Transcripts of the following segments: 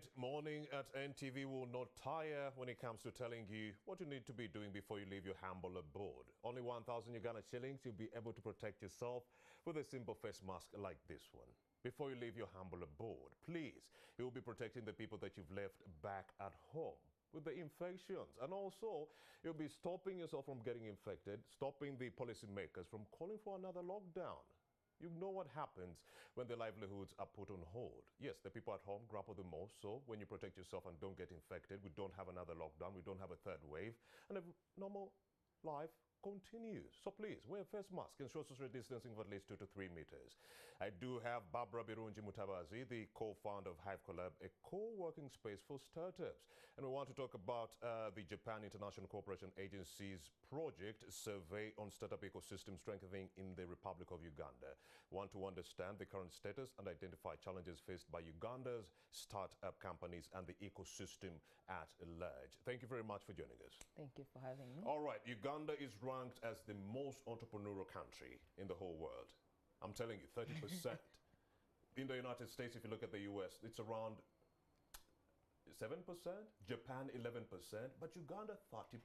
right, morning at NTV will not tire when it comes to telling you what you need to be doing before you leave your humble abode. Only 1,000 Uganda shillings, you'll be able to protect yourself with a simple face mask like this one. Before you leave your humble abode, please, you'll be protecting the people that you've left back at home with the infections. And also, you'll be stopping yourself from getting infected, stopping the policymakers from calling for another lockdown. You know what happens when their livelihoods are put on hold. Yes, the people at home grapple the most, so when you protect yourself and don't get infected, we don't have another lockdown, we don't have a third wave, and a normal life continues. So please, wear a face mask and social distancing of at least 2 to 3 meters. I do have Barbara Birungi Mutabazi, the co-founder of Hive Collab, a co-working space for startups. And we want to talk about the Japan International Cooperation Agency's project survey on startup ecosystem strengthening in the Republic of Uganda. We want to understand the current status and identify challenges faced by Uganda's startup companies and the ecosystem at large. Thank you very much for joining us. Thank you for having me. All right, Uganda is ranked as the most entrepreneurial country in the whole world. I'm telling you, 30%. In the United States, if you look at the US, it's around 7%, Japan 11%, but Uganda 30%.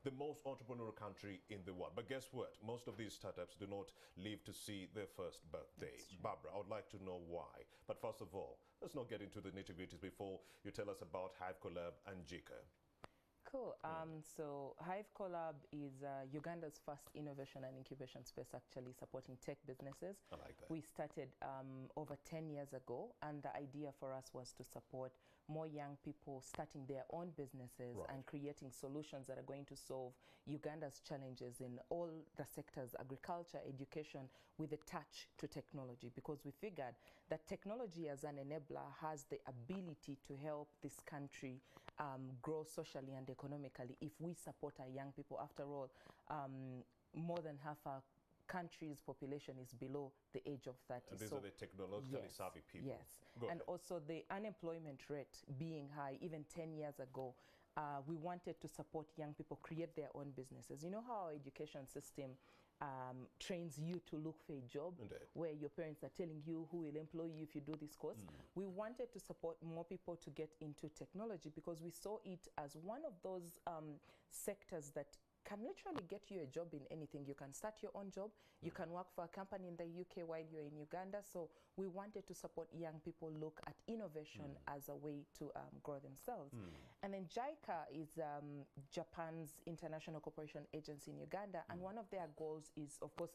The most entrepreneurial country in the world. But guess what? Most of these startups do not live to see their first birthday. Barbara, I would like to know why. But first of all, let's not get into the nitty-gritties before you tell us about Hive Collab and JICA. Cool. So Hive Collab is Uganda's first innovation and incubation space actually supporting tech businesses. I like that. We started over 10 years ago, and the idea for us was to support more young people starting their own businesses and creating solutions that are going to solve Uganda's challenges in all the sectors, agriculture, education, with a touch to technology, because we figured that technology as an enabler has the ability to help this country grow socially and economically if we support our young people. After all, more than half our country's population is below the age of 30. And these are the technologically savvy people. Yes. Go and ahead. Also the unemployment rate being high, even 10 years ago, we wanted to support young people create their own businesses. You know how our education system trains you to look for a job, where your parents are telling you who will employ you if you do this course. We wanted to support more people to get into technology because we saw it as one of those sectors that can literally get you a job in anything. You can start your own job, you can work for a company in the UK while you're in Uganda. So we wanted to support young people look at innovation as a way to grow themselves. And then JICA is Japan's International Cooperation Agency in Uganda, and one of their goals is, of course,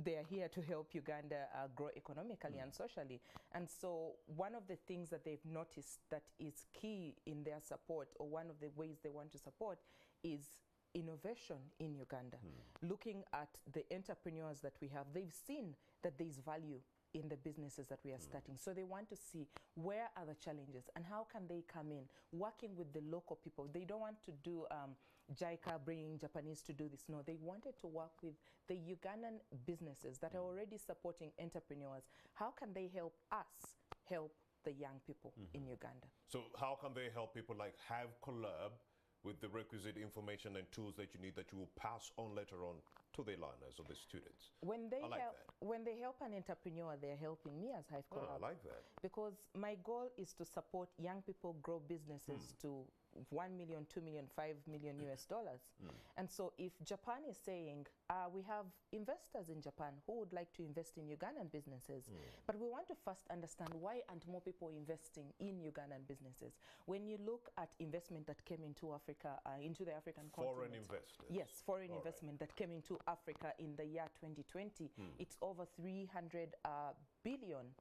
they are here to help Uganda grow economically and socially. And so one of the things that they've noticed that is key in their support, or one of the ways they want to support, is innovation in Uganda. Looking at the entrepreneurs that we have, they've seen that there's value in the businesses that we are starting. So they want to see where are the challenges and how can they come in, working with the local people. They don't want to do JICA bringing Japanese to do this. No, they wanted to work with the Ugandan businesses that are already supporting entrepreneurs. How can they help us help the young people in Uganda? So how can they help people like Hive Collab with the requisite information and tools that you need that you will pass on later on to the learners or the students? When they help an entrepreneur, they're helping me as Hive Collab. I like that. Because my goal is to support young people grow businesses to 1 million, 2 million, 5 million US dollars. And so if Japan is saying, we have investors in Japan who would like to invest in Ugandan businesses, but we want to first understand why aren't more people investing in Ugandan businesses. When you look at investment that came into Africa, into the African continent. Foreign investors. Yes, foreign investment that came into Africa in the year 2020. It's over 300 billion,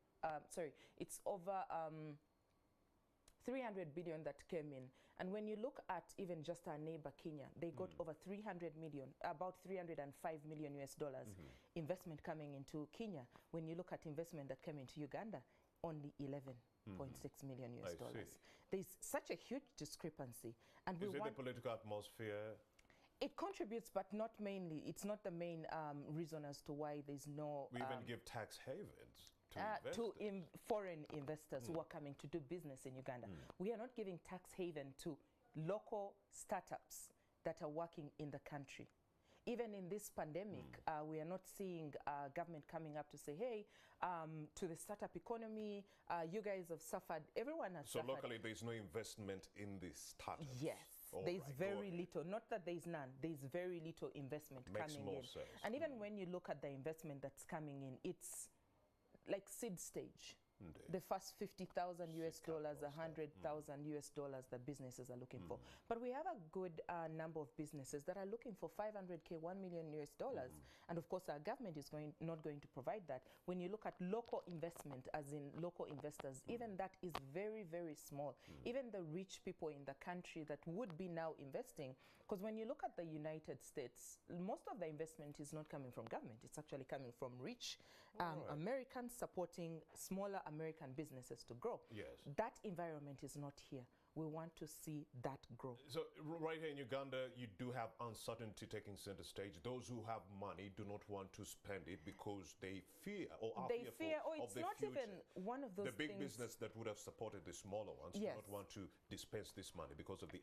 it's over 300 billion that came in. And when you look at even just our neighbor Kenya, they got over 300 million, about 305 million US dollars investment coming into Kenya. When you look at investment that came into Uganda, only 11.6 million US dollars. There's such a huge discrepancy. And is it the political atmosphere? It contributes, but not mainly. It's not the main reason as to why there's no... We even give tax havens to foreign investors who are coming to do business in Uganda. We are not giving tax haven to local startups that are working in the country. Even in this pandemic, we are not seeing government coming up to say, hey, to the startup economy, you guys have suffered. Everyone has suffered. So locally, there's no investment in the startups? Yes. All there's right, very little, not that there's none, there's very little investment Makes coming more in. sense. And even when you look at the investment that's coming in, it's like seed stage. Indeed. The first 50,000 US dollars, capital 100,000 US dollars that businesses are looking for. But we have a good number of businesses that are looking for 500K, 1 million US dollars. And of course, our government is not going to provide that. When you look at local investment, as in local investors, even that is very, very small. Even the rich people in the country that would be now investing, because when you look at the United States, most of the investment is not coming from government. It's actually coming from rich Americans supporting smaller American businesses to grow. Yes. That environment is not here. We want to see that grow. So right here in Uganda, you do have uncertainty taking center stage. Those who have money do not want to spend it because they fear or are fearful of it's the not future. even one of those The big things. business that would have supported the smaller ones do not want to dispense this money because of the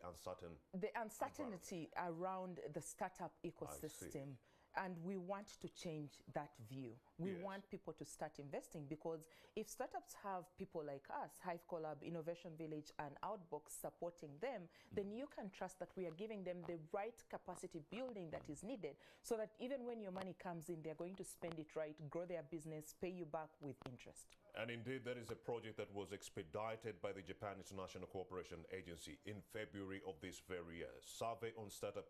uncertainty around the startup ecosystem. And we want to change that view. We want people to start investing, because if startups have people like us, Hive Collab, Innovation Village, and Outbox supporting them, then you can trust that we are giving them the right capacity building that is needed, so that even when your money comes in, they're going to spend it right, grow their business, pay you back with interest. And indeed, that is a project that was expedited by the Japan International Cooperation Agency in February of this very year. Survey on startup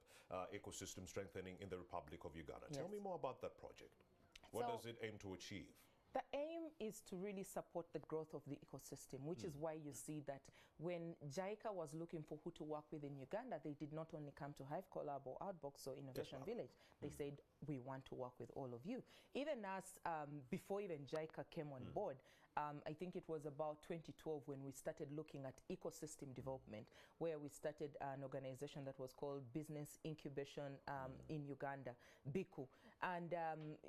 ecosystem strengthening in the Republic of Uganda. Tell me more about that project. What does it aim to achieve? The aim is to really support the growth of the ecosystem, which is why you see that when JICA was looking for who to work with in Uganda, they did not only come to Hive Collab or Outbox or Innovation Village. They said, we want to work with all of you. Even us, before even JICA came on board, I think it was about 2012 when we started looking at ecosystem development, where we started an organization that was called Business Incubation in Uganda, BICU. And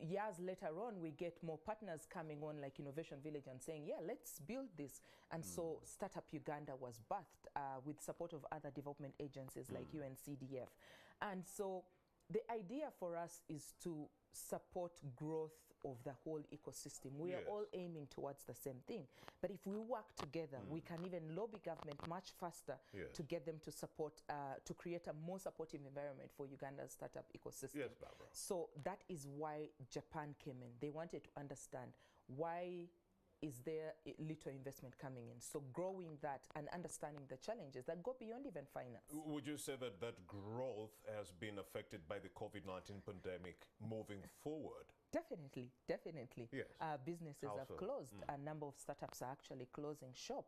years later on, we get more partners coming on like Innovation Village and saying, yeah, let's build this. And so Startup Uganda was birthed with support of other development agencies like UNCDF. And so the idea for us is to support growth of the whole ecosystem. We are all aiming towards the same thing. But if we work together, we can even lobby government much faster to get them to support, to create a more supportive environment for Uganda's startup ecosystem. Yes, Barbara. So that is why Japan came in. They wanted to understand why is there little investment coming in. So growing that and understanding the challenges that go beyond even finance. Would you say that that growth has been affected by the COVID-19 pandemic moving forward? Definitely, definitely. Yes. Businesses have closed. A number of startups are actually closing shop.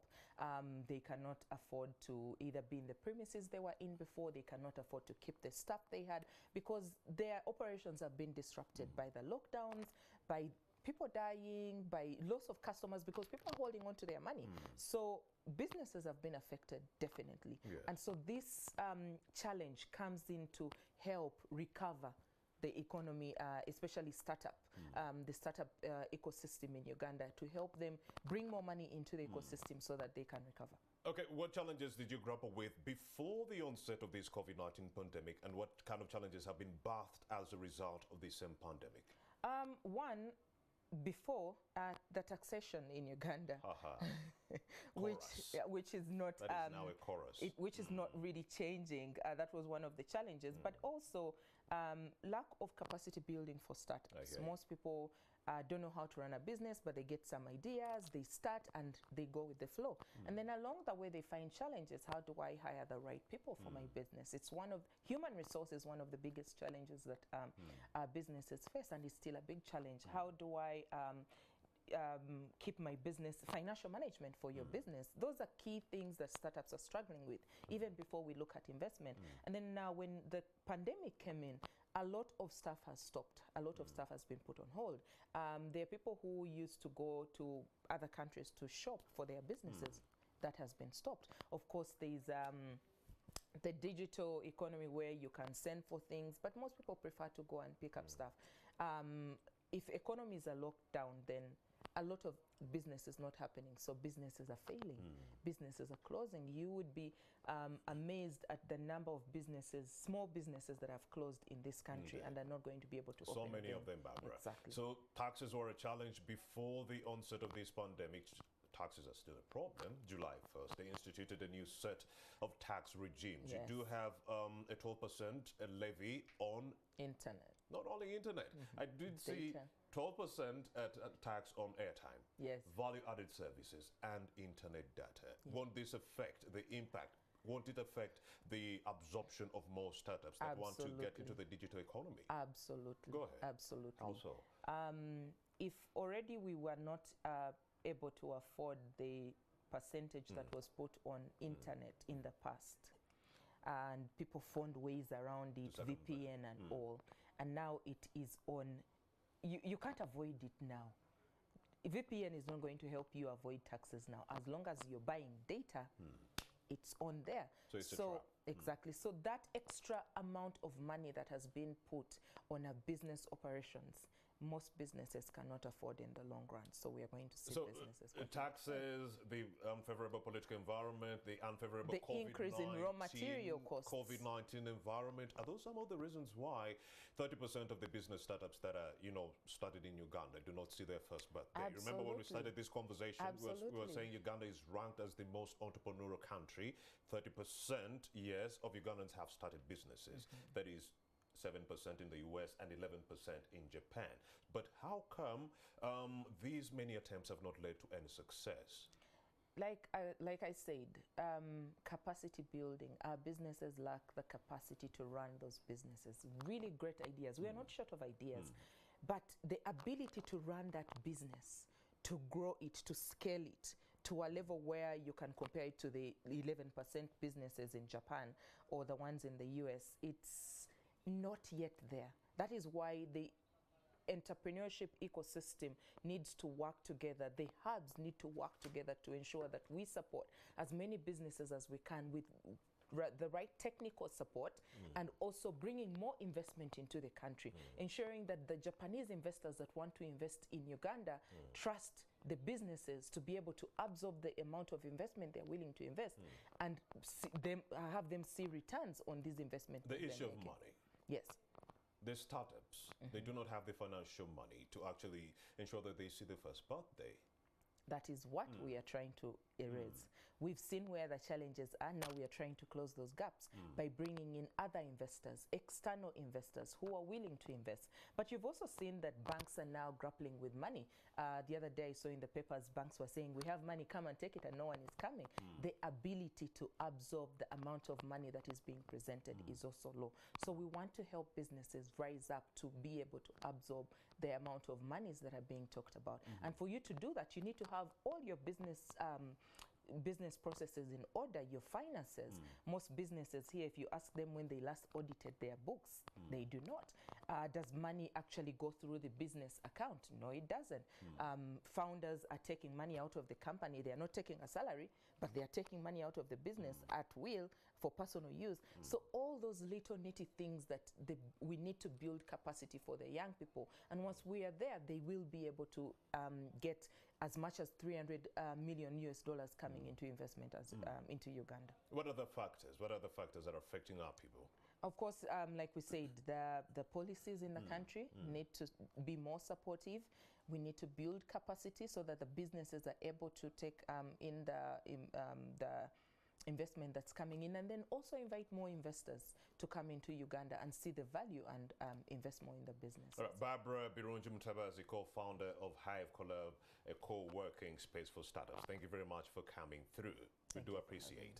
They cannot afford to either be in the premises they were in before, they cannot afford to keep the staff they had, because their operations have been disrupted by the lockdowns, by people dying, by loss of customers, because people are holding on to their money. So businesses have been affected, definitely. And so this challenge comes in to help recover the economy, especially startup, the startup ecosystem in Uganda, to help them bring more money into the ecosystem so that they can recover. Okay, what challenges did you grapple with before the onset of this COVID-19 pandemic, and what kind of challenges have been birthed as a result of this same pandemic? One, before the taxation in Uganda, which is not that is now a chorus, which is not really changing. That was one of the challenges, but also lack of capacity building for startups. Most people don't know how to run a business, but they get some ideas, they start, and they go with the flow. And then along the way, they find challenges. How do I hire the right people for my business? It's one of human resources, one of the biggest challenges that our businesses face, and it's still a big challenge. How do I keep my business, financial management for your business? Those are key things that startups are struggling with, even before we look at investment. And then now when the pandemic came in, a lot of stuff has stopped. A lot of stuff has been put on hold. There are people who used to go to other countries to shop for their businesses. That has been stopped. Of course, there's the digital economy where you can send for things, but most people prefer to go and pick up stuff. If economies are locked down, then a lot of business is not happening. So businesses are failing. Businesses are closing. You would be amazed at the number of businesses, small businesses that have closed in this country and are not going to be able to open So many again. of them, Barbara. Exactly. So taxes were a challenge before the onset of this pandemic. Taxes are still a problem. July 1st, they instituted a new set of tax regimes. Yes. You do have a 12% levy on Internet. not only internet. I did see Data. 12% at tax on airtime, Yes. value-added services, and internet data. Won't this affect the impact? Won't it affect the absorption of more startups that want to get into the digital economy? Absolutely. Go ahead. Absolutely. Also, If already we were not able to afford the percentage that was put on internet in the past, and people found ways around it, VPN and all, and now it is on, you can't avoid it now. VPN is not going to help you avoid taxes now. As long as you're buying data, it's on there. So it's a trap. Exactly. So that extra amount of money that has been put on a business operations, most businesses cannot afford in the long run. So we are going to see businesses. Taxes, the unfavorable political environment, the unfavorable The increase in raw material costs. COVID-19 environment. Are those some of the reasons why 30% of the business startups that are, started in Uganda do not see their first birthday? Absolutely. Remember when we started this conversation, we were Absolutely. saying Uganda is ranked as the most entrepreneurial country. 30%, yes, of Ugandans have started businesses. That is 7% in the US and 11% in Japan. But how come these many attempts have not led to any success? Like I said, capacity building. Our businesses lack the capacity to run those businesses. Really great ideas. We are not short of ideas, but the ability to run that business, to grow it, to scale it to a level where you can compare it to the 11% businesses in Japan or the ones in the US, it's not yet there. That is why the entrepreneurship ecosystem needs to work together. The hubs need to work together to ensure that we support as many businesses as we can with the right technical support and also bringing more investment into the country, ensuring that the Japanese investors that want to invest in Uganda trust the businesses to be able to absorb the amount of investment they're willing to invest and have them see returns on these investments. The issue of money. Yes. The startups, they do not have the financial money to actually ensure that they see the first birthday. That is what we are trying to erase. We've seen where the challenges are. Now we are trying to close those gaps by bringing in other investors, external investors who are willing to invest. But you've also seen that banks are now grappling with money. The other day I saw in the papers, banks were saying, we have money, come and take it, and no one is coming. The ability to absorb the amount of money that is being presented is also low. So we want to help businesses rise up to be able to absorb the amount of monies that are being talked about. And for you to do that, you need to have all your business processes in order, your finances. Most businesses here, if you ask them when they last audited their books, they do not. Does money actually go through the business account? No, it doesn't. Founders are taking money out of the company. They are not taking a salary, but they are taking money out of the business at will for personal use. So all those little nitty things that we need to build capacity for the young people. And once we are there, they will be able to get as much as $300 million coming into investment into Uganda. What are the factors? What are the factors that are affecting our people? Of course, like we said, the policies in the country need to be more supportive. We need to build capacity so that the businesses are able to take in the investment that's coming in, and then also invite more investors to come into Uganda and see the value and invest more in the business. All right, Barbara Birungi Mutabazi, co-founder of Hive Collab, a co-working space for startups. Thank you very much for coming through. We do appreciate.